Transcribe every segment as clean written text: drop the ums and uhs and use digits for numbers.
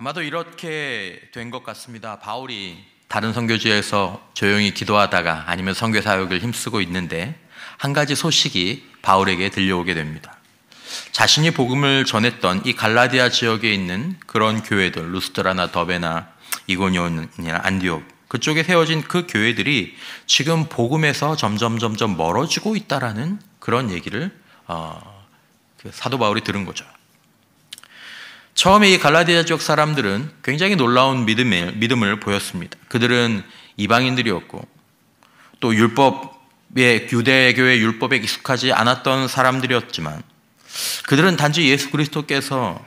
아마도 이렇게 된 것 같습니다. 바울이 다른 선교지에서 조용히 기도하다가 아니면 선교 사역을 힘쓰고 있는데 한 가지 소식이 바울에게 들려오게 됩니다. 자신이 복음을 전했던 이 갈라디아 지역에 있는 그런 교회들, 루스드라나 더베나 이고니온이나 안디옥, 그쪽에 세워진 그 교회들이 지금 복음에서 점점 멀어지고 있다라는 그런 얘기를 사도 바울이 들은 거죠. 처음에 이 갈라디아 지역 사람들은 굉장히 놀라운 믿음을 보였습니다. 그들은 이방인들이었고 또 유대교의 율법에 익숙하지 않았던 사람들이었지만 그들은 단지 예수 그리스도께서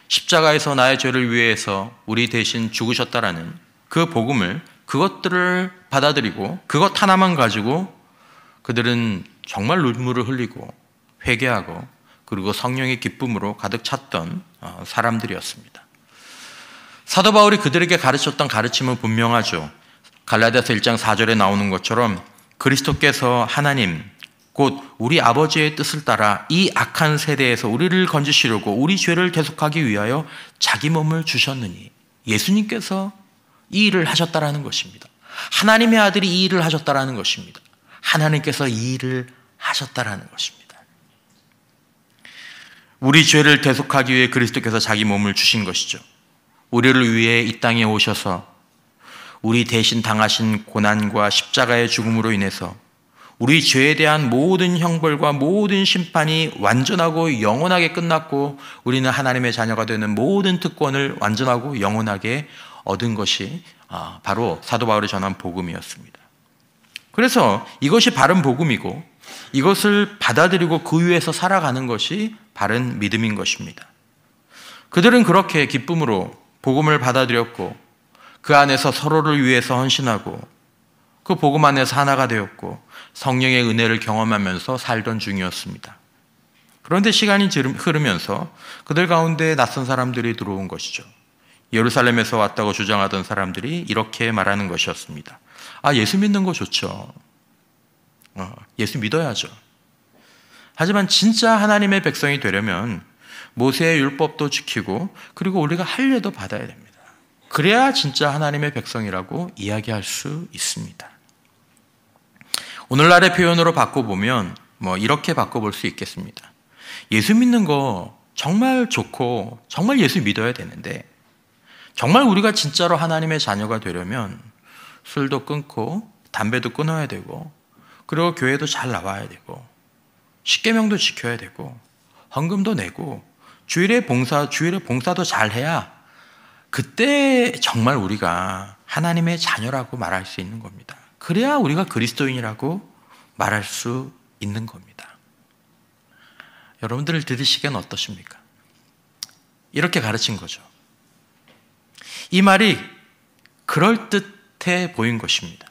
십자가에서 나의 죄를 위해서 우리 대신 죽으셨다라는 그 복음을, 그것들을 받아들이고 그것 하나만 가지고 그들은 정말 눈물을 흘리고 회개하고 그리고 성령의 기쁨으로 가득 찼던 사람들이었습니다. 사도 바울이 그들에게 가르쳤던 가르침은 분명하죠. 갈라디아서 1장 4절에 나오는 것처럼 그리스도께서 하나님 곧 우리 아버지의 뜻을 따라 이 악한 세대에서 우리를 건지시려고 우리 죄를 대속하기 위하여 자기 몸을 주셨느니, 예수님께서 이 일을 하셨다라는 것입니다. 하나님의 아들이 이 일을 하셨다라는 것입니다. 하나님께서 이 일을 하셨다라는 것입니다. 우리 죄를 대속하기 위해 그리스도께서 자기 몸을 주신 것이죠. 우리를 위해 이 땅에 오셔서 우리 대신 당하신 고난과 십자가의 죽음으로 인해서 우리 죄에 대한 모든 형벌과 모든 심판이 완전하고 영원하게 끝났고 우리는 하나님의 자녀가 되는 모든 특권을 완전하고 영원하게 얻은 것이 바로 사도 바울이 전한 복음이었습니다. 그래서 이것이 바른 복음이고 이것을 받아들이고 그 위에서 살아가는 것이 바른 믿음인 것입니다. 그들은 그렇게 기쁨으로 복음을 받아들였고 그 안에서 서로를 위해서 헌신하고 그 복음 안에서 하나가 되었고 성령의 은혜를 경험하면서 살던 중이었습니다. 그런데 시간이 흐르면서 그들 가운데 낯선 사람들이 들어온 것이죠. 예루살렘에서 왔다고 주장하던 사람들이 이렇게 말하는 것이었습니다. 예수 믿는 거 좋죠. 예수 믿어야죠. 하지만 진짜 하나님의 백성이 되려면 모세의 율법도 지키고 그리고 우리가 할례도 받아야 됩니다. 그래야 진짜 하나님의 백성이라고 이야기할 수 있습니다. 오늘날의 표현으로 바꿔보면 이렇게 바꿔볼 수 있겠습니다. 예수 믿는 거 정말 좋고 정말 예수 믿어야 되는데 정말 우리가 진짜로 하나님의 자녀가 되려면 술도 끊고 담배도 끊어야 되고 그리고 교회도 잘 나와야 되고 십계명도 지켜야 되고 헌금도 내고 주일에 봉사도 잘 해야 그때 정말 우리가 하나님의 자녀라고 말할 수 있는 겁니다. 그래야 우리가 그리스도인이라고 말할 수 있는 겁니다. 여러분들 들으시기엔 어떠십니까? 이렇게 가르친 거죠. 이 말이 그럴듯해 보인 것입니다.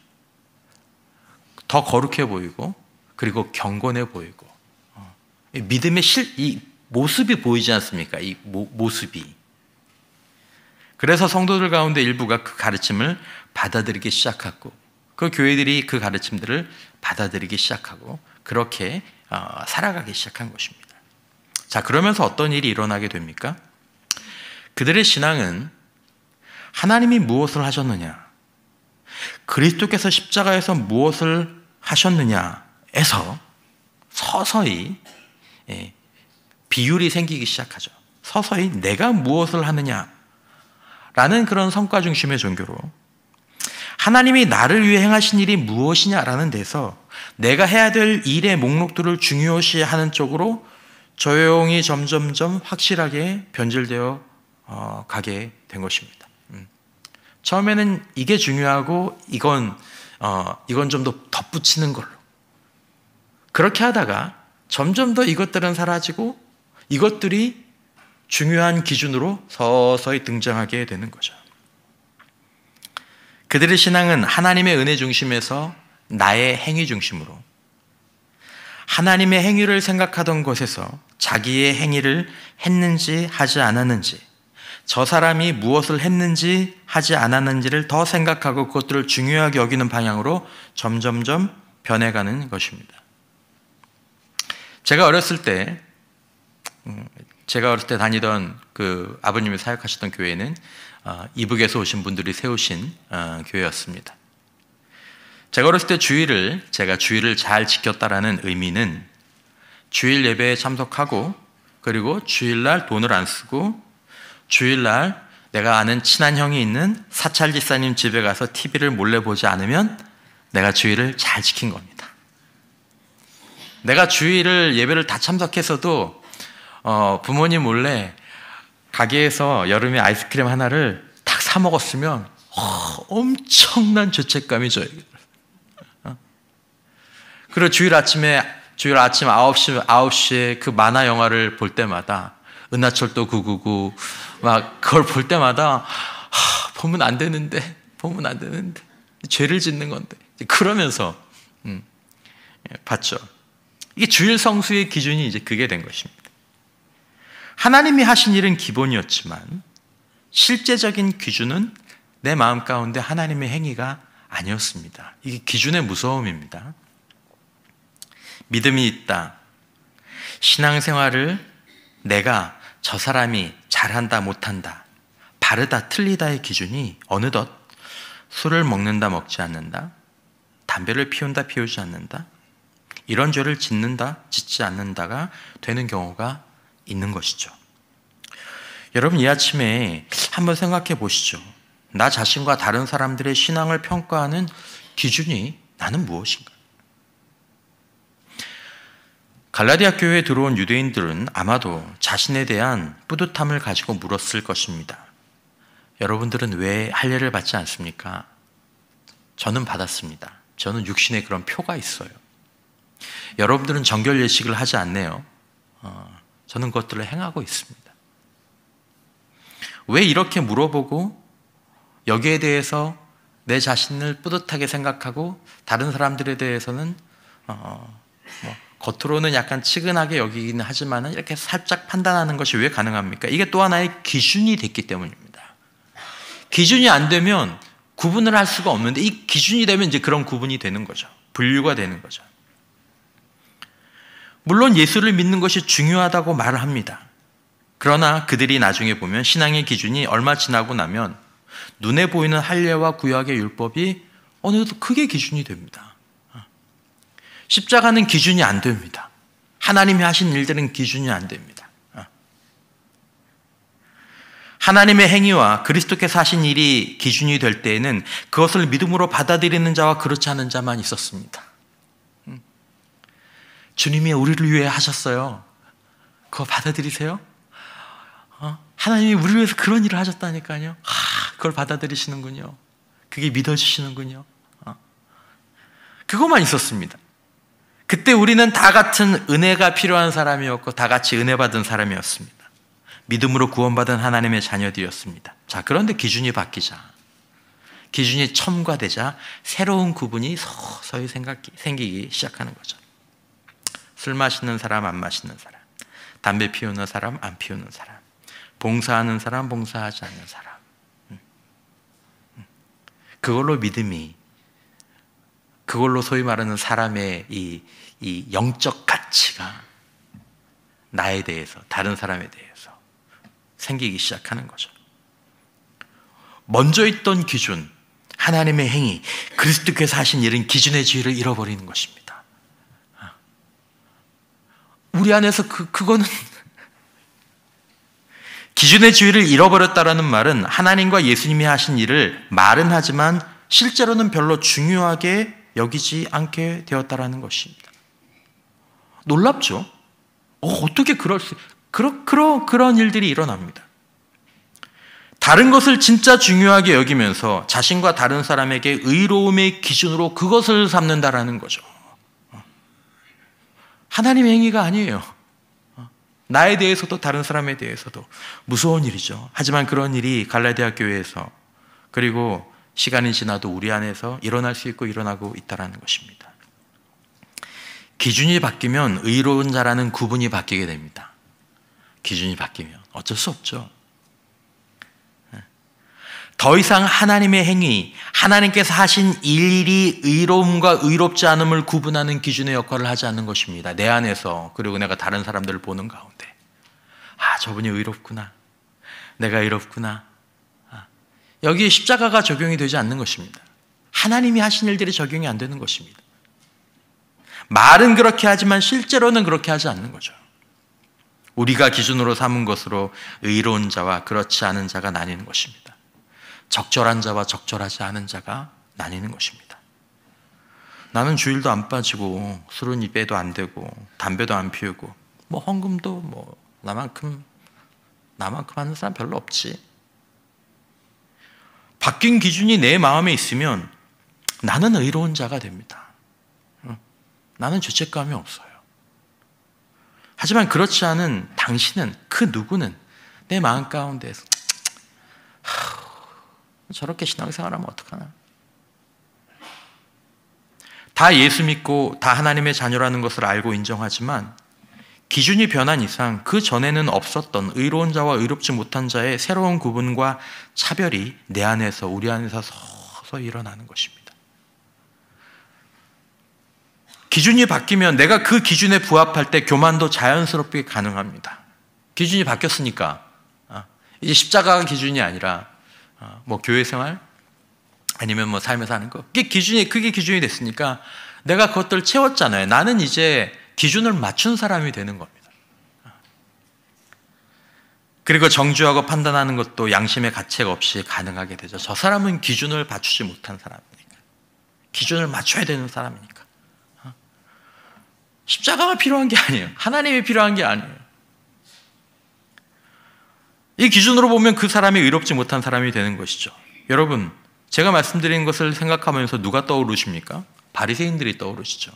더 거룩해 보이고 그리고 경건해 보이고 믿음의 이 모습이 보이지 않습니까? 이 모습이. 그래서 성도들 가운데 일부가 그 가르침을 받아들이기 시작하고 그 교회들이 그 가르침들을 받아들이기 시작하고 그렇게 살아가기 시작한 것입니다. 자, 그러면서 어떤 일이 일어나게 됩니까? 그들의 신앙은 하나님이 무엇을 하셨느냐, 그리스도께서 십자가에서 무엇을 하셨느냐에서 서서히 비율이 생기기 시작하죠. 서서히 내가 무엇을 하느냐라는 그런 성과 중심의 종교로 하나님이 나를 위해 행하신 일이 무엇이냐라는 데서 내가 해야 될 일의 목록들을 중요시하는 쪽으로 조용히 점점점 확실하게 변질되어 가게 된 것입니다. 처음에는 이게 중요하고 이건 좀 더 덧붙이는 걸로 그렇게 하다가 점점 더 이것들은 사라지고 이것들이 중요한 기준으로 서서히 등장하게 되는 거죠. 그들의 신앙은 하나님의 은혜 중심에서 나의 행위 중심으로 하나님의 행위를 생각하던 것에서 자기의 행위를 했는지 하지 않았는지 저 사람이 무엇을 했는지 하지 않았는지를 더 생각하고 그것들을 중요하게 여기는 방향으로 점점점 변해가는 것입니다. 제가 어렸을 때 제가 어렸을 때 다니던 그 아버님이 사역하셨던 교회는 이북에서 오신 분들이 세우신 교회였습니다. 제가 어렸을 때 제가 주일을 잘 지켰다라는 의미는 주일 예배에 참석하고, 그리고 주일날 돈을 안 쓰고, 주일날 내가 아는 친한 형이 있는 사찰 집사님 집에 가서 TV를 몰래 보지 않으면 내가 주일을 잘 지킨 겁니다. 내가 주일을 예배를 다 참석했어도 부모님 몰래 가게에서 여름에 아이스크림 하나를 딱 사 먹었으면 엄청난 죄책감이 줘요. 그리고 주일 아침 9시에 그 만화 영화를 볼 때마다, 은하철도 999 막 그걸 볼 때마다 보면 안 되는데 죄를 짓는 건데, 그러면서 봤죠. 이게 주일 성수의 기준이 이제 그게 된 것입니다. 하나님이 하신 일은 기본이었지만 실제적인 기준은 내 마음 가운데 하나님의 행위가 아니었습니다. 이게 기준의 무서움입니다. 믿음이 있다, 신앙생활을 내가 저 사람이 잘한다 못한다, 바르다 틀리다의 기준이 어느덧 술을 먹는다 먹지 않는다, 담배를 피운다 피우지 않는다, 이런 죄를 짓는다 짓지 않는다가 되는 경우가 있는 것이죠. 여러분, 이 아침에 한번 생각해 보시죠. 나 자신과 다른 사람들의 신앙을 평가하는 기준이 나는 무엇인가? 갈라디아 교회에 들어온 유대인들은 아마도 자신에 대한 뿌듯함을 가지고 물었을 것입니다. 여러분들은 왜 할례를 받지 않습니까? 저는 받았습니다. 저는 육신에 그런 표가 있어요. 여러분들은 정결 예식을 하지 않네요. 저는 그것들을 행하고 있습니다. 왜 이렇게 물어보고 여기에 대해서 내 자신을 뿌듯하게 생각하고 다른 사람들에 대해서는 겉으로는 약간 치근하게 여기기는 하지만 이렇게 살짝 판단하는 것이 왜 가능합니까? 이게 또 하나의 기준이 됐기 때문입니다. 기준이 안 되면 구분을 할 수가 없는데, 이 기준이 되면 이제 그런 구분이 되는 거죠. 분류가 되는 거죠. 물론 예수를 믿는 것이 중요하다고 말을 합니다. 그러나 그들이 나중에 보면 신앙의 기준이 얼마 지나고 나면 눈에 보이는 할례와 구약의 율법이 어느덧 그게 기준이 됩니다. 십자가는 기준이 안 됩니다. 하나님이 하신 일들은 기준이 안 됩니다. 하나님의 행위와 그리스도께서 하신 일이 기준이 될 때에는 그것을 믿음으로 받아들이는 자와 그렇지 않은 자만 있었습니다. 주님이 우리를 위해 하셨어요. 그거 받아들이세요? 하나님이 우리를 위해서 그런 일을 하셨다니까요. 그걸 받아들이시는군요. 그게 믿어주시는군요. 그것만 있었습니다. 그때 우리는 다 같은 은혜가 필요한 사람이었고 다 같이 은혜 받은 사람이었습니다. 믿음으로 구원받은 하나님의 자녀들이었습니다. 자, 그런데 기준이 바뀌자, 기준이 첨가되자 새로운 구분이 서서히 생기기 시작하는 거죠. 술 마시는 사람, 안 마시는 사람, 담배 피우는 사람, 안 피우는 사람, 봉사하는 사람, 봉사하지 않는 사람. 그걸로 믿음이, 그걸로 소위 말하는 사람의 이 영적 가치가 나에 대해서, 다른 사람에 대해서 생기기 시작하는 거죠. 먼저 있던 기준, 하나님의 행위, 그리스도께서 하신 일은 기준의 지위를 잃어버리는 것입니다. 우리 안에서 그거는 기준의 지위를 잃어버렸다라는 말은 하나님과 예수님이 하신 일을 말은 하지만 실제로는 별로 중요하게 여기지 않게 되었다라는 것입니다. 놀랍죠? 어떻게 그런 일들이 일어납니다. 다른 것을 진짜 중요하게 여기면서 자신과 다른 사람에게 의로움의 기준으로 그것을 삼는다라는 거죠. 하나님의 행위가 아니에요. 나에 대해서도 다른 사람에 대해서도 무서운 일이죠. 하지만 그런 일이 갈라디아 교회에서, 그리고 시간이 지나도 우리 안에서 일어날 수 있고 일어나고 있다는 것입니다. 기준이 바뀌면 의로운 자라는 구분이 바뀌게 됩니다. 기준이 바뀌면 어쩔 수 없죠. 더 이상 하나님의 행위, 하나님께서 하신 일이 의로움과 의롭지 않음을 구분하는 기준의 역할을 하지 않는 것입니다. 내 안에서, 그리고 내가 다른 사람들을 보는 가운데 저분이 의롭구나. 내가 의롭구나. 여기에 십자가가 적용이 되지 않는 것입니다. 하나님이 하신 일들이 적용이 안 되는 것입니다. 말은 그렇게 하지만 실제로는 그렇게 하지 않는 거죠. 우리가 기준으로 삼은 것으로 의로운 자와 그렇지 않은 자가 나뉘는 것입니다. 적절한 자와 적절하지 않은 자가 나뉘는 것입니다. 나는 주일도 안 빠지고 술은 입에도 안 대고 담배도 안 피우고 뭐 헌금도 뭐 나만큼 하는 사람 별로 없지. 바뀐 기준이 내 마음에 있으면 나는 의로운 자가 됩니다. 나는 죄책감이 없어요. 하지만 그렇지 않은 당신은, 그 누구는 내 마음 가운데에서 저렇게 신앙생활하면 어떡하나. 다 예수 믿고 다 하나님의 자녀라는 것을 알고 인정하지만 기준이 변한 이상 그 전에는 없었던 의로운 자와 의롭지 못한 자의 새로운 구분과 차별이 내 안에서, 우리 안에서 서서히 일어나는 것입니다. 기준이 바뀌면 내가 그 기준에 부합할 때 교만도 자연스럽게 가능합니다. 기준이 바뀌었으니까 이제 십자가가 기준이 아니라 뭐 교회 생활 아니면 뭐 삶에 사는 거, 그게 기준이 됐으니까 내가 그것들을 채웠잖아요. 나는 이제 기준을 맞춘 사람이 되는 겁니다. 그리고 정죄하고 판단하는 것도 양심의 가책 없이 가능하게 되죠. 저 사람은 기준을 맞추지 못한 사람이니까, 기준을 맞춰야 되는 사람이니까. 십자가가 필요한 게 아니에요. 하나님이 필요한 게 아니에요. 이 기준으로 보면 그 사람이 의롭지 못한 사람이 되는 것이죠. 여러분, 제가 말씀드린 것을 생각하면서 누가 떠오르십니까? 바리새인들이 떠오르시죠.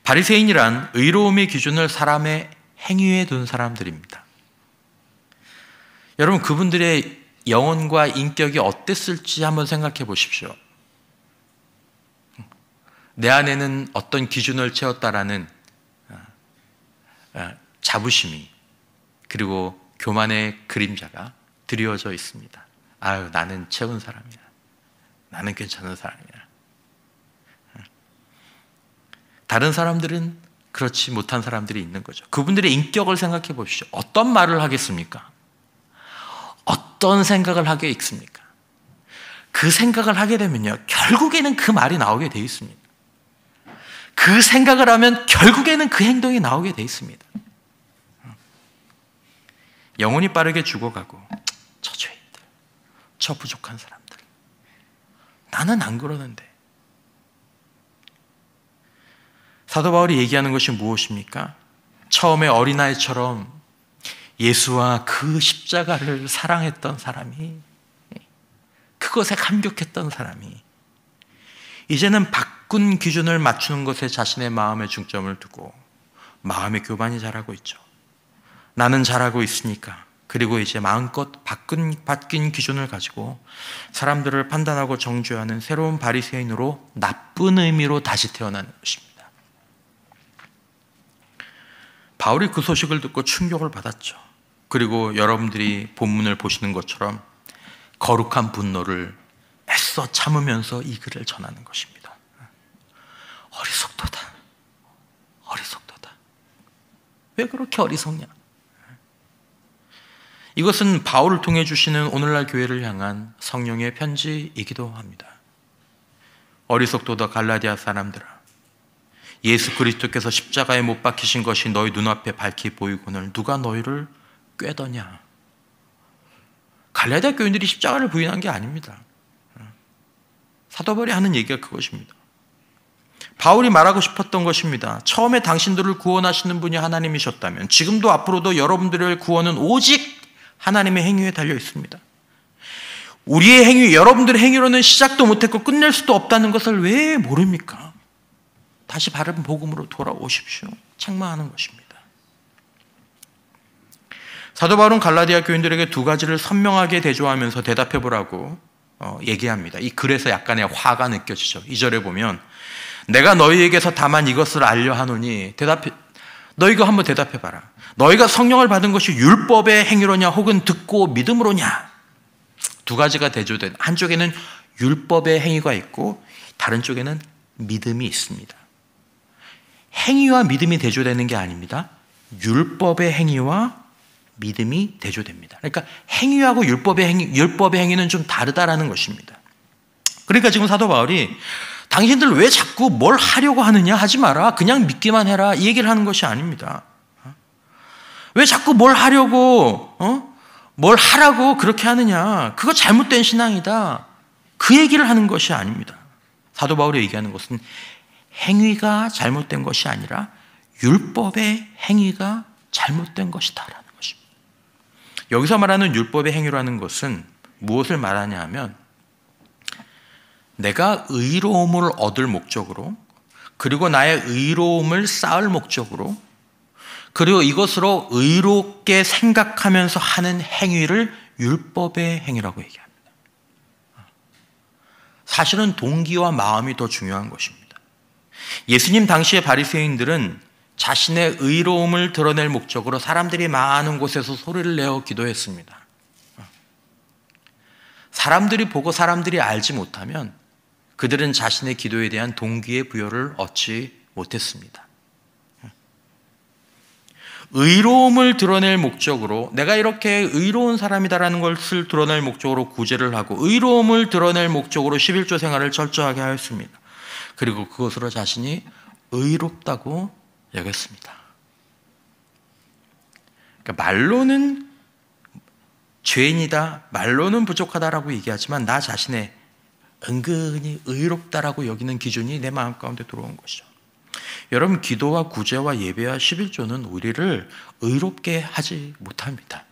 바리새인이란 의로움의 기준을 사람의 행위에 둔 사람들입니다. 여러분, 그분들의 영혼과 인격이 어땠을지 한번 생각해 보십시오. 내 안에는 어떤 기준을 채웠다라는 자부심이, 그리고 교만의 그림자가 드리워져 있습니다. 아유, 나는 채운 사람이야. 나는 괜찮은 사람이야. 다른 사람들은 그렇지 못한 사람들이 있는 거죠. 그분들의 인격을 생각해 보십시오. 어떤 말을 하겠습니까? 어떤 생각을 하게 있습니까? 그 생각을 하게 되면요, 결국에는 그 말이 나오게 돼 있습니다. 그 생각을 하면 결국에는 그 행동이 나오게 돼 있습니다. 영혼이 빠르게 죽어가고, 저 죄인들, 저 부족한 사람들, 나는 안 그러는데. 사도 바울이 얘기하는 것이 무엇입니까? 처음에 어린아이처럼 예수와 그 십자가를 사랑했던 사람이, 그것에 감격했던 사람이 이제는 바꾼 기준을 맞추는 것에 자신의 마음의 중점을 두고 마음의 교만이 자라고 있죠. 나는 잘하고 있으니까. 그리고 이제 마음껏 바뀐 기준을 가지고 사람들을 판단하고 정죄하는 새로운 바리새인으로 나쁜 의미로 다시 태어나는 것입니다. 바울이 그 소식을 듣고 충격을 받았죠. 그리고 여러분들이 본문을 보시는 것처럼 거룩한 분노를 애써 참으면서 이 글을 전하는 것입니다. 어리석도다. 어리석도다. 왜 그렇게 어리석냐? 이것은 바울을 통해 주시는 오늘날 교회를 향한 성령의 편지이기도 합니다. 어리석도다 갈라디아 사람들아, 예수 그리스도께서 십자가에 못 박히신 것이 너희 눈앞에 밝히 보이거늘 누가 너희를 꾀더냐? 갈라디아 교인들이 십자가를 부인한 게 아닙니다. 사도 바울이 하는 얘기가 그것입니다. 바울이 말하고 싶었던 것입니다. 처음에 당신들을 구원하시는 분이 하나님이셨다면 지금도 앞으로도 여러분들의 구원은 오직 하나님의 행위에 달려 있습니다. 우리의 행위, 여러분들의 행위로는 시작도 못했고 끝낼 수도 없다는 것을 왜 모릅니까? 다시 바른 복음으로 돌아오십시오. 책망하는 것입니다. 사도 바울은 갈라디아 교인들에게 두 가지를 선명하게 대조하면서 대답해 보라고 얘기합니다. 이 글에서 약간의 화가 느껴지죠. 2절에 보면 내가 너희에게서 다만 이것을 알려 하노니 너희가 한번 대답해 봐라. 너희가 성령을 받은 것이 율법의 행위로냐 혹은 듣고 믿음으로냐? 두 가지가 대조된, 한쪽에는 율법의 행위가 있고 다른 쪽에는 믿음이 있습니다. 행위와 믿음이 대조되는 게 아닙니다. 율법의 행위와 믿음이 대조됩니다. 그러니까 행위하고 율법의 행위는 좀 다르다라는 것입니다. 그러니까 지금 사도 바울이 당신들 왜 자꾸 뭘 하려고 하느냐 하지 마라. 그냥 믿기만 해라. 이 얘기를 하는 것이 아닙니다. 왜 자꾸 뭘 하려고 뭘 하라고 그렇게 하느냐. 그거 잘못된 신앙이다. 그 얘기를 하는 것이 아닙니다. 사도 바울이 얘기하는 것은 행위가 잘못된 것이 아니라 율법의 행위가 잘못된 것이다라는 것입니다. 여기서 말하는 율법의 행위라는 것은 무엇을 말하냐 하면 내가 의로움을 얻을 목적으로, 그리고 나의 의로움을 쌓을 목적으로, 그리고 이것으로 의롭게 생각하면서 하는 행위를 율법의 행위라고 얘기합니다. 사실은 동기와 마음이 더 중요한 것입니다. 예수님 당시의 바리새인들은 자신의 의로움을 드러낼 목적으로 사람들이 많은 곳에서 소리를 내어 기도했습니다. 사람들이 보고 사람들이 알지 못하면 그들은 자신의 기도에 대한 동기의 부여를 얻지 못했습니다. 의로움을 드러낼 목적으로, 내가 이렇게 의로운 사람이다라는 것을 드러낼 목적으로 구제를 하고, 의로움을 드러낼 목적으로 11조 생활을 철저하게 하였습니다. 그리고 그것으로 자신이 의롭다고 여겼습니다. 그러니까 말로는 죄인이다, 말로는 부족하다라고 얘기하지만 나 자신의 은근히 의롭다라고 여기는 기준이 내 마음 가운데 들어온 것이죠. 여러분, 기도와 구제와 예배와 11조는 우리를 의롭게 하지 못합니다.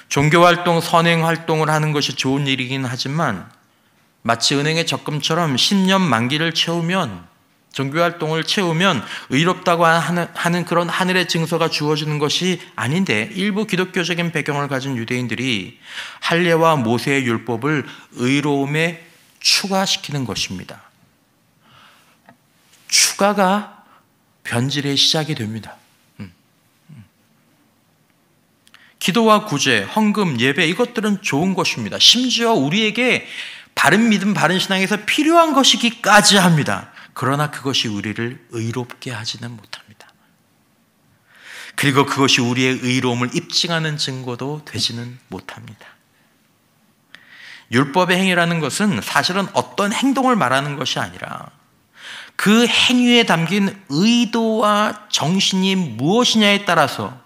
종교활동, 선행활동을 하는 것이 좋은 일이긴 하지만 마치 은행의 적금처럼 10년 만기를 채우면, 종교활동을 채우면 의롭다고 하는 그런 하늘의 증서가 주어지는 것이 아닌데, 일부 기독교적인 배경을 가진 유대인들이 할례와 모세의 율법을 의로움에 추가시키는 것입니다. 추가가 변질의 시작이 됩니다. 기도와 구제, 헌금, 예배, 이것들은 좋은 것입니다. 심지어 우리에게 바른 믿음, 바른 신앙에서 필요한 것이기까지 합니다. 그러나 그것이 우리를 의롭게 하지는 못합니다. 그리고 그것이 우리의 의로움을 입증하는 증거도 되지는 못합니다. 율법의 행위라는 것은 사실은 어떤 행동을 말하는 것이 아니라 그 행위에 담긴 의도와 정신이 무엇이냐에 따라서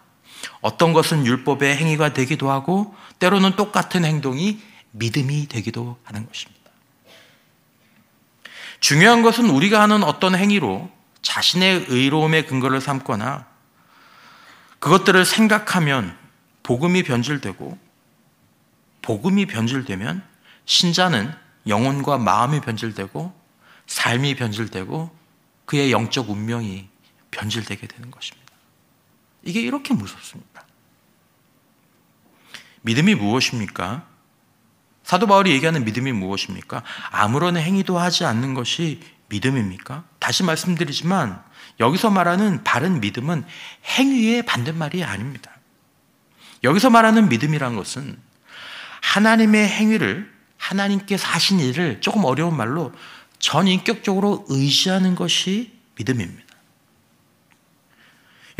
어떤 것은 율법의 행위가 되기도 하고, 때로는 똑같은 행동이 믿음이 되기도 하는 것입니다. 중요한 것은 우리가 하는 어떤 행위로 자신의 의로움의 근거를 삼거나 그것들을 생각하면 복음이 변질되고, 복음이 변질되면 신자는 영혼과 마음이 변질되고 삶이 변질되고 그의 영적 운명이 변질되게 되는 것입니다. 이게 이렇게 무섭습니다. 믿음이 무엇입니까? 사도 바울이 얘기하는 믿음이 무엇입니까? 아무런 행위도 하지 않는 것이 믿음입니까? 다시 말씀드리지만 여기서 말하는 바른 믿음은 행위의 반대말이 아닙니다. 여기서 말하는 믿음이란 것은 하나님의 행위를, 하나님께서 하신 일을 조금 어려운 말로 전인격적으로 의지하는 것이 믿음입니다.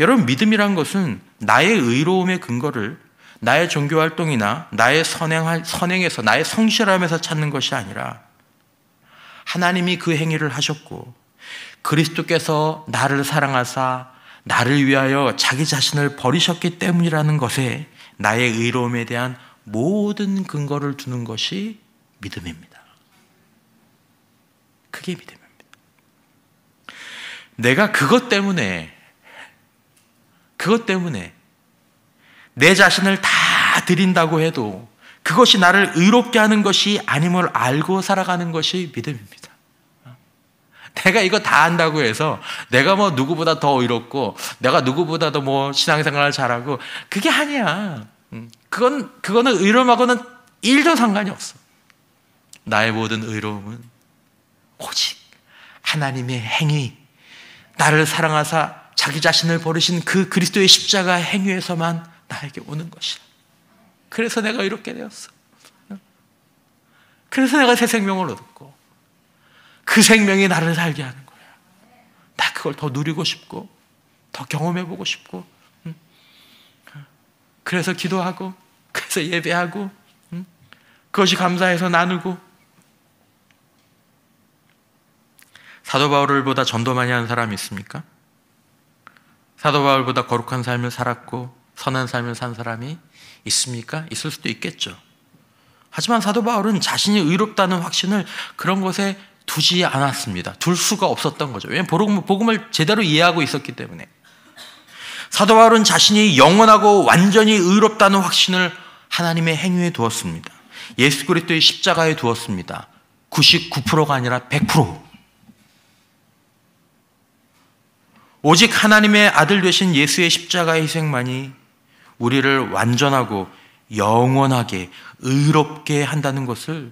여러분, 믿음이란 것은 나의 의로움의 근거를 나의 종교활동이나 나의 선행에서, 나의 성실함에서 찾는 것이 아니라 하나님이 그 행위를 하셨고 그리스도께서 나를 사랑하사 나를 위하여 자기 자신을 버리셨기 때문이라는 것에 나의 의로움에 대한 모든 근거를 두는 것이 믿음입니다. 그게 믿음입니다. 내가 그것 때문에 내 자신을 다 드린다고 해도 그것이 나를 의롭게 하는 것이 아님을 알고 살아가는 것이 믿음입니다. 내가 이거 다 한다고 해서 내가 뭐 누구보다 더 의롭고 내가 누구보다도 뭐 신앙생활을 잘하고 그게 아니야. 그거는 의로움하고는 1도 상관이 없어. 나의 모든 의로움은 오직 하나님의 행위, 나를 사랑하사 자기 자신을 버리신 그 그리스도의 십자가 행위에서만 나에게 오는 것이야. 그래서 내가 이렇게 되었어. 그래서 내가 새 생명을 얻었고 그 생명이 나를 살게 하는 거야. 나 그걸 더 누리고 싶고 더 경험해보고 싶고, 그래서 기도하고, 그래서 예배하고, 그것이 감사해서 나누고. 사도 바울보다 전도 많이 하는 사람이 있습니까? 사도 바울보다 거룩한 삶을 살았고 선한 삶을 산 사람이 있습니까? 있을 수도 있겠죠. 하지만 사도 바울은 자신이 의롭다는 확신을 그런 것에 두지 않았습니다. 둘 수가 없었던 거죠. 왜냐하면 복음을 제대로 이해하고 있었기 때문에. 사도 바울은 자신이 영원하고 완전히 의롭다는 확신을 하나님의 행위에 두었습니다. 예수 그리스도의 십자가에 두었습니다. 99%가 아니라 100%. 오직 하나님의 아들 되신 예수의 십자가의 희생만이 우리를 완전하고 영원하게 의롭게 한다는 것을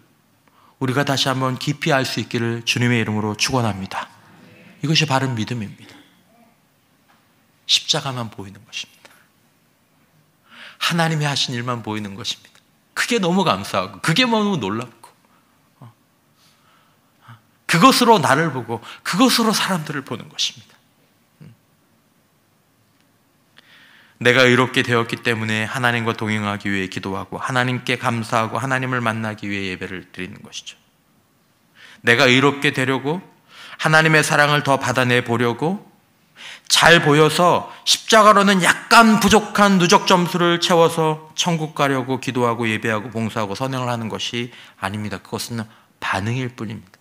우리가 다시 한번 깊이 알 수 있기를 주님의 이름으로 축원합니다. 이것이 바른 믿음입니다. 십자가만 보이는 것입니다. 하나님이 하신 일만 보이는 것입니다. 그게 너무 감사하고 그게 너무 놀랍고 그것으로 나를 보고 그것으로 사람들을 보는 것입니다. 내가 의롭게 되었기 때문에 하나님과 동행하기 위해 기도하고 하나님께 감사하고 하나님을 만나기 위해 예배를 드리는 것이죠. 내가 의롭게 되려고 하나님의 사랑을 더 받아내 보려고 잘 보여서 십자가로는 약간 부족한 누적 점수를 채워서 천국 가려고 기도하고 예배하고 봉사하고 선행을 하는 것이 아닙니다. 그것은 반응일 뿐입니다.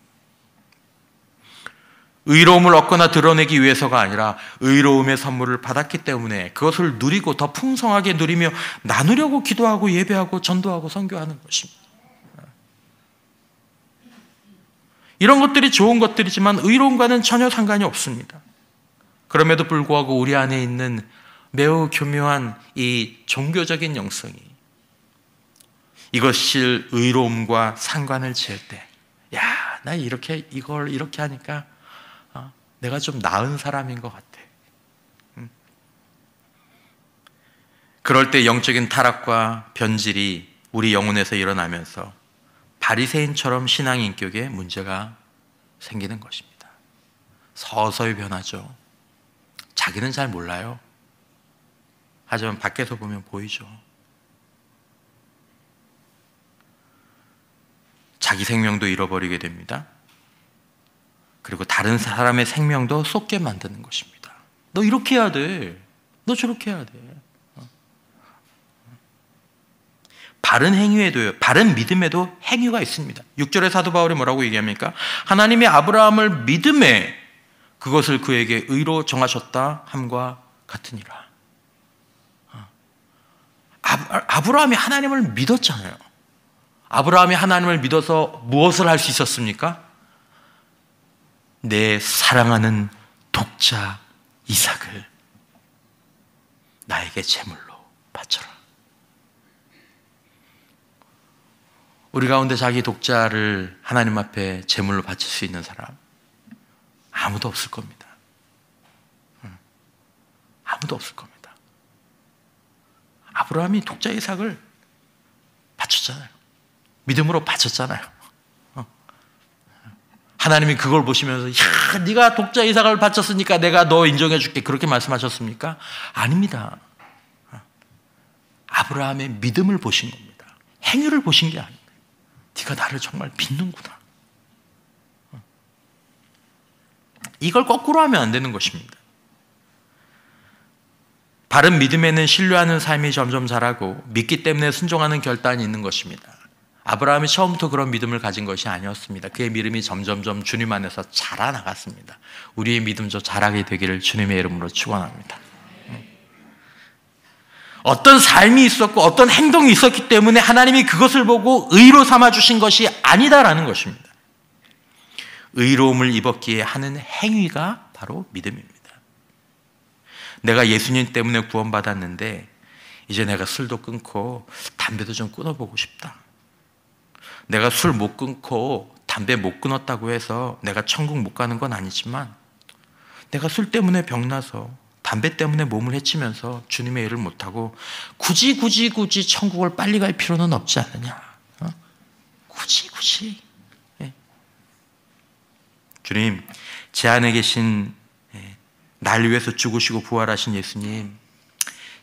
의로움을 얻거나 드러내기 위해서가 아니라 의로움의 선물을 받았기 때문에 그것을 누리고 더 풍성하게 누리며 나누려고 기도하고 예배하고 전도하고 선교하는 것입니다. 이런 것들이 좋은 것들이지만 의로움과는 전혀 상관이 없습니다. 그럼에도 불구하고 우리 안에 있는 매우 교묘한 이 종교적인 영성이 이것을 의로움과 상관을 지을 때, 야, 나 이걸 이렇게 하니까 내가 좀 나은 사람인 것 같아. 그럴 때 영적인 타락과 변질이 우리 영혼에서 일어나면서 바리새인처럼 신앙 인격에 문제가 생기는 것입니다. 서서히 변하죠. 자기는 잘 몰라요. 하지만 밖에서 보면 보이죠. 자기 생명도 잃어버리게 됩니다. 그리고 다른 사람의 생명도 쏟게 만드는 것입니다. 너 이렇게 해야 돼. 너 저렇게 해야 돼. 바른 행위에도요, 바른 믿음에도 행위가 있습니다. 6절에 사도 바울이 뭐라고 얘기합니까? 하나님이 아브라함을 믿음에 그것을 그에게 의로 정하셨다 함과 같으니라. 아브라함이 하나님을 믿었잖아요. 아브라함이 하나님을 믿어서 무엇을 할 수 있었습니까? 내 사랑하는 독자 이삭을 나에게 제물로 바쳐라. 우리 가운데 자기 독자를 하나님 앞에 제물로 바칠 수 있는 사람 아무도 없을 겁니다. 아무도 없을 겁니다. 아브라함이 독자 이삭을 바쳤잖아요. 믿음으로 바쳤잖아요. 하나님이 그걸 보시면서 야, 네가 독자 이삭을 바쳤으니까 내가 너 인정해 줄게 그렇게 말씀하셨습니까? 아닙니다. 아브라함의 믿음을 보신 겁니다. 행위를 보신 게 아닙니다. 네가 나를 정말 믿는구나. 이걸 거꾸로 하면 안 되는 것입니다. 바른 믿음에는 신뢰하는 삶이 점점 자라고 믿기 때문에 순종하는 결단이 있는 것입니다. 아브라함이 처음부터 그런 믿음을 가진 것이 아니었습니다. 그의 믿음이 점점점 주님 안에서 자라나갔습니다. 우리의 믿음도 자라게 되기를 주님의 이름으로 축원합니다. 어떤 삶이 있었고 어떤 행동이 있었기 때문에 하나님이 그것을 보고 의로 삼아주신 것이 아니다라는 것입니다. 의로움을 입었기에 하는 행위가 바로 믿음입니다. 내가 예수님 때문에 구원받았는데 이제 내가 술도 끊고 담배도 좀 끊어보고 싶다. 내가 술 못 끊고 담배 못 끊었다고 해서 내가 천국 못 가는 건 아니지만 내가 술 때문에 병나서 담배 때문에 몸을 해치면서 주님의 일을 못하고 굳이 천국을 빨리 갈 필요는 없지 않느냐. 굳이. 예. 주님, 제 안에 계신 날 위해서 죽으시고 부활하신 예수님,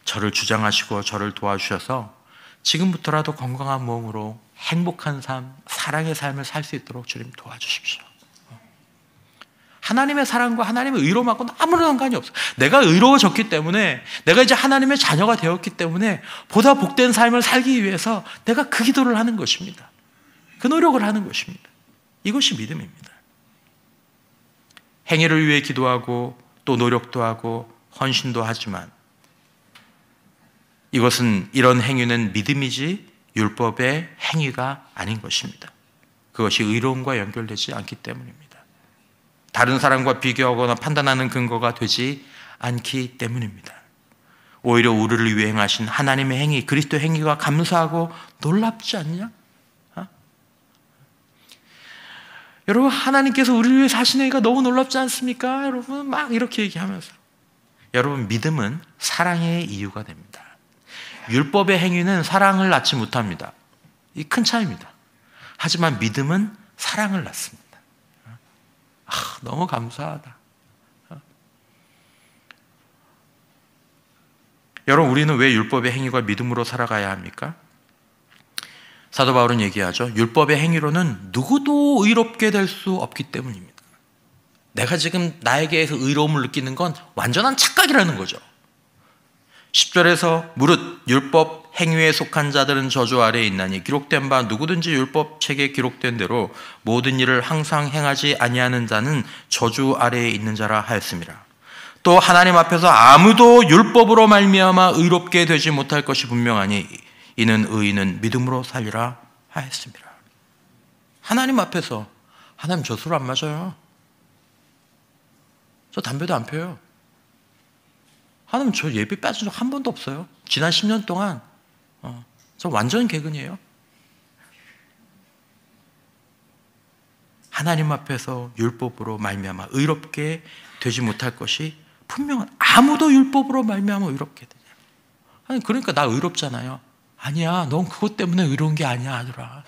저를 주장하시고 저를 도와주셔서 지금부터라도 건강한 몸으로 행복한 삶, 사랑의 삶을 살 수 있도록 주님 도와주십시오. 하나님의 사랑과 하나님의 의로움하고는 아무런 상관이 없어요. 내가 의로워졌기 때문에, 내가 이제 하나님의 자녀가 되었기 때문에 보다 복된 삶을 살기 위해서 내가 그 기도를 하는 것입니다. 그 노력을 하는 것입니다. 이것이 믿음입니다. 행위를 위해 기도하고 또 노력도 하고 헌신도 하지만 이런 행위는 믿음이지 율법의 행위가 아닌 것입니다. 그것이 의로움과 연결되지 않기 때문입니다. 다른 사람과 비교하거나 판단하는 근거가 되지 않기 때문입니다. 오히려 우리를 위해 행하신 하나님의 행위, 그리스도 행위가 감사하고 놀랍지 않냐? 여러분, 하나님께서 우리를 위해 사신 행위가 너무 놀랍지 않습니까? 여러분, 막 이렇게 얘기하면서. 여러분, 믿음은 사랑의 이유가 됩니다. 율법의 행위는 사랑을 낳지 못합니다. 이 큰 차이입니다. 하지만 믿음은 사랑을 낳습니다. 너무 감사하다. 여러분, 우리는 왜 율법의 행위가 믿음으로 살아가야 합니까? 사도 바울은 얘기하죠. 율법의 행위로는 누구도 의롭게 될 수 없기 때문입니다. 내가 지금 나에게서 의로움을 느끼는 건 완전한 착각이라는 거죠. 10절에서 무릇 율법 행위에 속한 자들은 저주 아래에 있나니 기록된 바 누구든지 율법 책에 기록된 대로 모든 일을 항상 행하지 아니하는 자는 저주 아래에 있는 자라 하였습니다. 또 하나님 앞에서 아무도 율법으로 말미암아 의롭게 되지 못할 것이 분명하니 이는 의인은 믿음으로 살리라 하였습니다. 하나님 앞에서, 하나님 저 술 안 마셔요. 저 담배도 안 펴요. 하나님 저 예배 빠진 적 한 번도 없어요. 지난 10년 동안 저 완전 개근이에요. 하나님 앞에서 율법으로 말미암아 의롭게 되지 못할 것이 분명한, 아무도 율법으로 말미암아 의롭게 되냐. 아니, 그러니까 나 의롭잖아요. 아니야, 넌 그것 때문에 의로운 게 아니야, 아들아.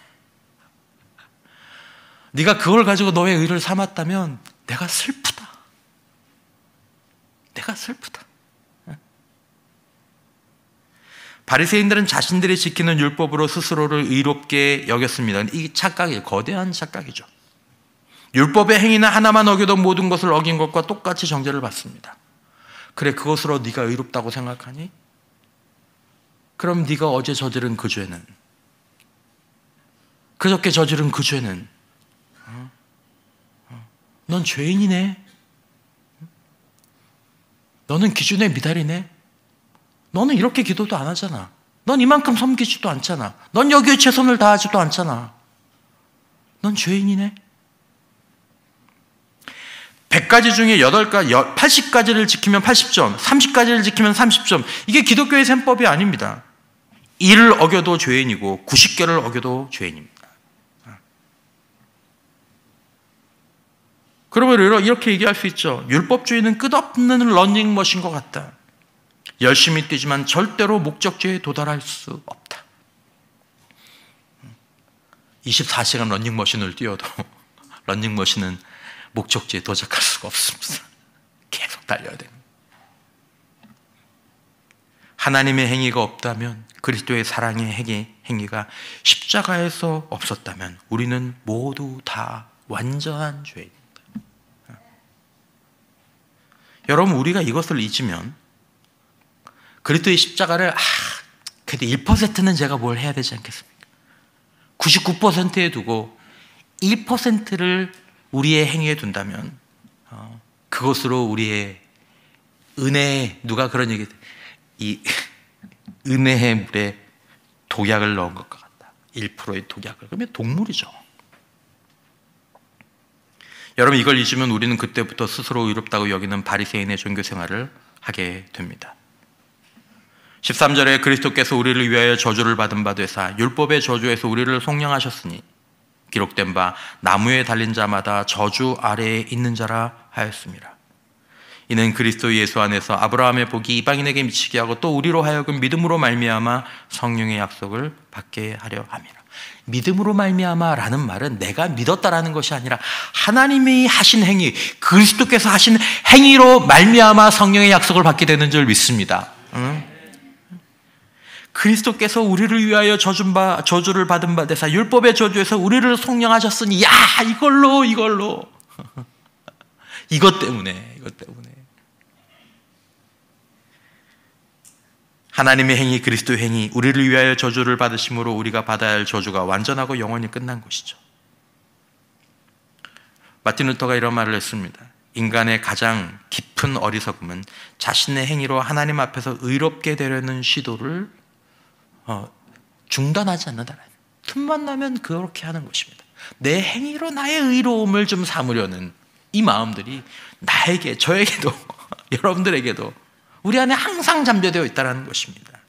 네가 그걸 가지고 너의 의를 삼았다면 내가 슬프다. 내가 슬프다. 바리새인들은 자신들이 지키는 율법으로 스스로를 의롭게 여겼습니다. 이 착각이에요. 거대한 착각이죠. 율법의 행위는 하나만 어겨도 모든 것을 어긴 것과 똑같이 정죄를 받습니다. 그래, 그것으로 네가 의롭다고 생각하니? 그럼 네가 어제 저지른 그 죄는, 그저께 저지른 그 죄는 넌 죄인이네. 너는 기준에 미달이네. 너는 이렇게 기도도 안 하잖아. 넌 이만큼 섬기지도 않잖아. 넌 여기에 최선을 다하지도 않잖아. 넌 죄인이네. 100가지 중에 8가지, 80가지를 지키면 80점, 30가지를 지키면 30점. 이게 기독교의 셈법이 아닙니다. 1을 어겨도 죄인이고 90개를 어겨도 죄인입니다. 그러면 이렇게 얘기할 수 있죠. 율법주의는 끝없는 러닝머신인 것 같다. 열심히 뛰지만 절대로 목적지에 도달할 수 없다. 24시간 러닝머신을 뛰어도 러닝머신은 목적지에 도착할 수가 없습니다. 계속 달려야 됩니다. 하나님의 행위가 없다면, 그리스도의 사랑의 행위가 십자가에서 없었다면 우리는 모두 다 완전한 죄인입니다. 여러분, 우리가 이것을 잊으면 그리스도의 십자가를 그래도 1%는 제가 뭘 해야 되지 않겠습니까? 99%에 두고 1%를 우리의 행위에 둔다면 그것으로 우리의 은혜에, 누가 그런 얘기, 이 은혜의 물에 독약을 넣은 것과 같다. 1%의 독약을. 그러면 동물이죠. 여러분, 이걸 잊으면 우리는 그때부터 스스로 의롭다고 여기는 바리새인의 종교 생활을 하게 됩니다. 13절에 그리스도께서 우리를 위하여 저주를 받은 바 되사 율법의 저주에서 우리를 속량하셨으니 기록된 바 나무에 달린 자마다 저주 아래에 있는 자라 하였습니다. 이는 그리스도 예수 안에서 아브라함의 복이 이방인에게 미치게 하고 또 우리로 하여금 믿음으로 말미암아 성령의 약속을 받게 하려 함이라. 믿음으로 말미암아라는 말은 내가 믿었다라는 것이 아니라 하나님이 하신 행위, 그리스도께서 하신 행위로 말미암아 성령의 약속을 받게 되는 줄 믿습니다. 그리스도께서 우리를 위하여 저주를 받은 바 되사 율법의 저주에서 우리를 속량하셨으니 야 이걸로 이것 때문에 하나님의 행위, 그리스도의 행위, 우리를 위하여 저주를 받으심으로 우리가 받아야 할 저주가 완전하고 영원히 끝난 것이죠. 마틴 루터가 이런 말을 했습니다. 인간의 가장 깊은 어리석음은 자신의 행위로 하나님 앞에서 의롭게 되려는 시도를 중단하지 않는다는, 틈만 나면 그렇게 하는 것입니다. 내 행위로 나의 의로움을 좀 삼으려는 이 마음들이 나에게, 저에게도 여러분들에게도 우리 안에 항상 잠재되어 있다는 것입니다.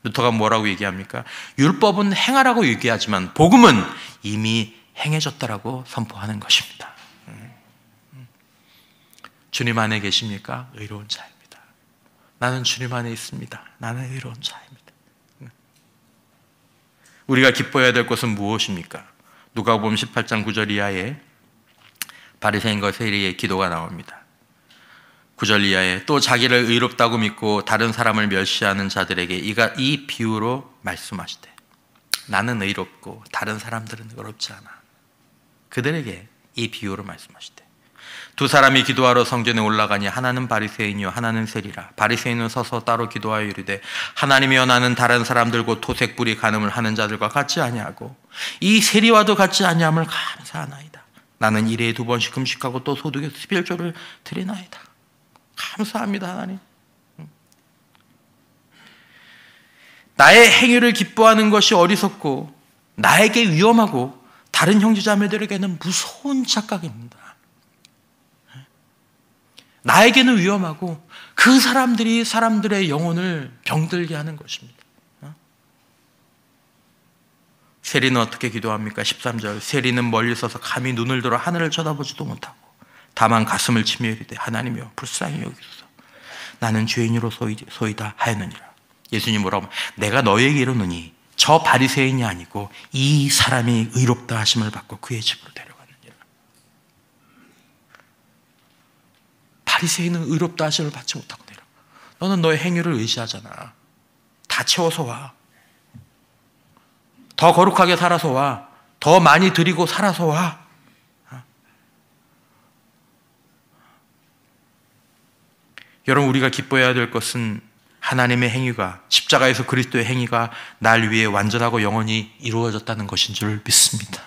루터가 뭐라고 얘기합니까? 율법은 행하라고 얘기하지만 복음은 이미 행해졌다라고 선포하는 것입니다. 주님 안에 계십니까? 의로운 자입니다. 나는 주님 안에 있습니다. 나는 의로운 자입니다. 우리가 기뻐해야 될 것은 무엇입니까? 누가복음 18장 9절 이하에 바리새인과 세리의 기도가 나옵니다. 9절 이하에 또 자기를 의롭다고 믿고 다른 사람을 멸시하는 자들에게 이 비유로 말씀하시되 나는 의롭고 다른 사람들은 의롭지 않아. 그들에게 이 비유로 말씀하시되 두 사람이 기도하러 성전에 올라가니 하나는 바리새인이요 하나는 세리라. 바리새인은 서서 따로 기도하여 이르되 하나님이여 나는 다른 사람들 곧 토색 뿌리 간음을 하는 자들과 같지 아니하고 이 세리와도 같지 아니함을 감사하나이다. 나는 일에 2번씩 금식하고 또 소득에서 11조를 드리나이다. 감사합니다. 하나님. 나의 행위를 기뻐하는 것이 어리석고 나에게 위험하고 다른 형제자매들에게는 무서운 착각입니다. 나에게는 위험하고 그 사람들이 사람들의 영혼을 병들게 하는 것입니다. 세리는 어떻게 기도합니까? 13절 세리는 멀리 서서 감히 눈을 들어 하늘을 쳐다보지도 못하고 다만 가슴을 치며 이르되 하나님이여 불쌍히 여기소서 나는 죄인으로소이다 하였느니라. 예수님 뭐라고? 내가 너에게 이르노니 저 바리새인이 아니고 이 사람이 의롭다 하심을 받고 그의 집으로 데려갔느니라. 바리새인은 의롭다 하심을 받지 못하고 내려. 너는 너의 행위를 의지하잖아. 다 채워서 와. 더 거룩하게 살아서 와. 더 많이 드리고 살아서 와. 여러분, 우리가 기뻐해야 될 것은 하나님의 행위가, 십자가에서 그리스도의 행위가 날 위해 완전하고 영원히 이루어졌다는 것인 줄 믿습니다.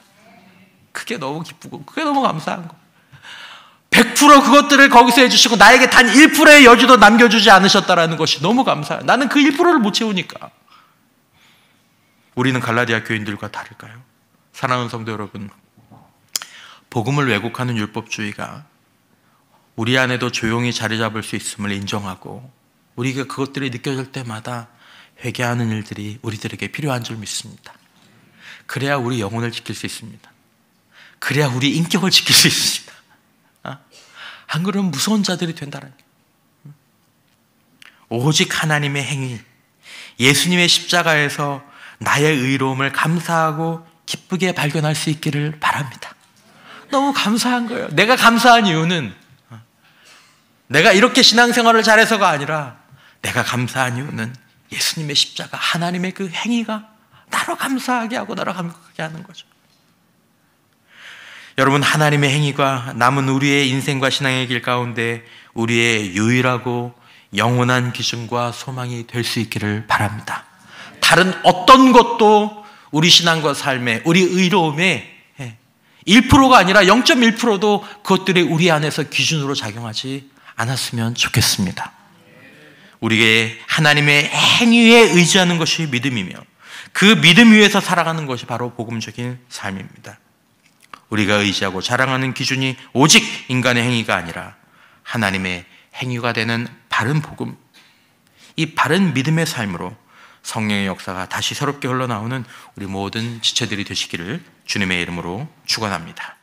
그게 너무 기쁘고 그게 너무 감사한 거. 100% 그것들을 거기서 해주시고 나에게 단 1%의 여지도 남겨주지 않으셨다는 것이 너무 감사해요. 나는 그 1%를 못 채우니까. 우리는 갈라디아 교인들과 다를까요? 사랑하는 성도 여러분, 복음을 왜곡하는 율법주의가 우리 안에도 조용히 자리 잡을 수 있음을 인정하고 우리가 그것들이 느껴질 때마다 회개하는 일들이 우리들에게 필요한 줄 믿습니다. 그래야 우리 영혼을 지킬 수 있습니다. 그래야 우리 인격을 지킬 수 있습니다. 안 그러면 무서운 자들이 된다는 거예요. 오직 하나님의 행위, 예수님의 십자가에서 나의 의로움을 감사하고 기쁘게 발견할 수 있기를 바랍니다. 너무 감사한 거예요. 내가 감사한 이유는 내가 이렇게 신앙생활을 잘해서가 아니라 내가 감사한 이유는 예수님의 십자가, 하나님의 그 행위가 나로 감사하게 하고 나로 감격하게 하는 거죠. 여러분, 하나님의 행위가 남은 우리의 인생과 신앙의 길 가운데 우리의 유일하고 영원한 기준과 소망이 될 수 있기를 바랍니다. 다른 어떤 것도 우리 신앙과 삶에, 우리 의로움에 1%가 아니라 0.1%도 그것들이 우리 안에서 기준으로 작용하지 않았으면 좋겠습니다. 우리의 하나님의 행위에 의지하는 것이 믿음이며 그 믿음 위에서 살아가는 것이 바로 복음적인 삶입니다. 우리가 의지하고 자랑하는 기준이 오직 인간의 행위가 아니라 하나님의 행위가 되는 바른 복음, 이 바른 믿음의 삶으로 성령의 역사가 다시 새롭게 흘러나오는 우리 모든 지체들이 되시기를 주님의 이름으로 축원합니다.